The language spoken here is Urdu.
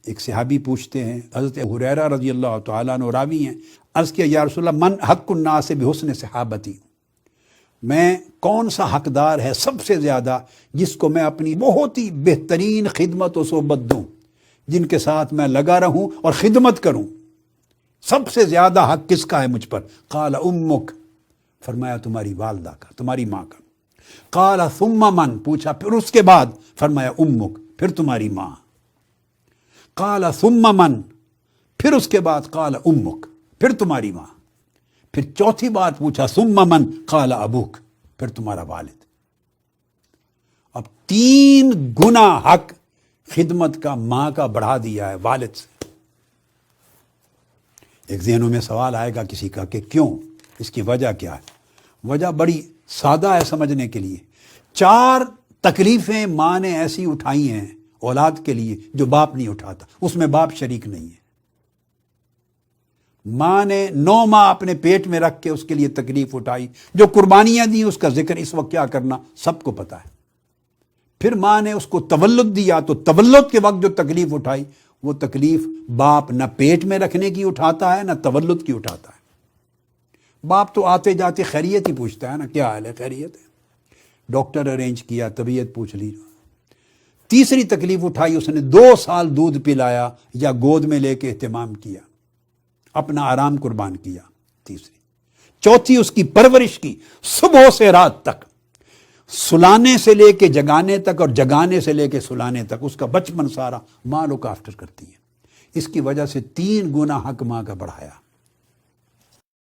ایک صحابی پوچھتے ہیں، حضرت ہریرہ رضی اللہ تعالیٰ عنہ راوی ہیں، عرض کیا یا رسول اللہ من حق الناس بحسن صحابتی، میں کون سا حقدار ہے سب سے زیادہ جس کو میں اپنی بہت ہی بہترین خدمت و صحبت دوں، جن کے ساتھ میں لگا رہوں اور خدمت کروں، سب سے زیادہ حق کس کا ہے مجھ پر؟ قال امک، فرمایا تمہاری والدہ کا، تمہاری ماں کا۔ قال ثم من، پوچھا پھر اس کے بعد؟ فرمایا امک، پھر تمہاری ماں۔ قال ثم من، پھر اس کے بعد؟ قال امک، پھر تمہاری ماں۔ پھر چوتھی بات پوچھا ثم من، قال ابوک، پھر تمہارا والد۔ اب 3 گنا حق خدمت کا ماں کا بڑھا دیا ہے والد سے۔ ایک ذہنوں میں سوال آئے گا کسی کا کہ کیوں، اس کی وجہ کیا ہے؟ وجہ بڑی سادہ ہے سمجھنے کے لیے۔ 4 تکلیفیں ماں نے ایسی اٹھائی ہیں اولاد کے لیے جو باپ نہیں اٹھاتا، اس میں باپ شریک نہیں ہے۔ ماں نے 9 ماہ اپنے پیٹ میں رکھ کے اس کے لیے تکلیف اٹھائی، جو قربانیاں دی اس کا ذکر اس وقت کیا کرنا سب کو پتا ہے۔ پھر ماں نے اس کو تولد دیا تو تولد کے وقت جو تکلیف اٹھائی وہ تکلیف باپ نہ پیٹ میں رکھنے کی اٹھاتا ہے نہ تولد کی اٹھاتا ہے۔ باپ تو آتے جاتے خیریت ہی پوچھتا ہے نا، کیا حال ہے، خیریت ہے، ڈاکٹر ارینج کیا، طبیعت پوچھ لی۔ تیسری تکلیف اٹھائی، اس نے 2 سال دودھ پلایا یا گود میں لے کے اہتمام کیا، اپنا آرام قربان کیا۔ تیسری، چوتھی اس کی پرورش کی، صبح سے رات تک، سلانے سے لے کے جگانے تک اور جگانے سے لے کے سلانے تک، اس کا بچپن سارا ماں لوک آفٹر کرتی ہے۔ اس کی وجہ سے 3 گنا حق ماں کا بڑھایا۔